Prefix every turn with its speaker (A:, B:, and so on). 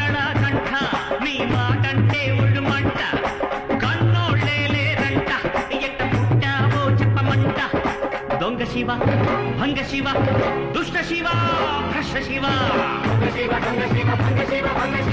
A: కళ కంఠ నీ మాటంటే ఒళ్ళు మంట కన్నోళ్ళే లేరంట ఎట్ట పుట్టావో చెప్పమంట దొంగ శివ భంగ శివ దుష్ట శివ భ్రష్ట శివ దొంగ శివ దొంగ శివ భంగ శివ భంగ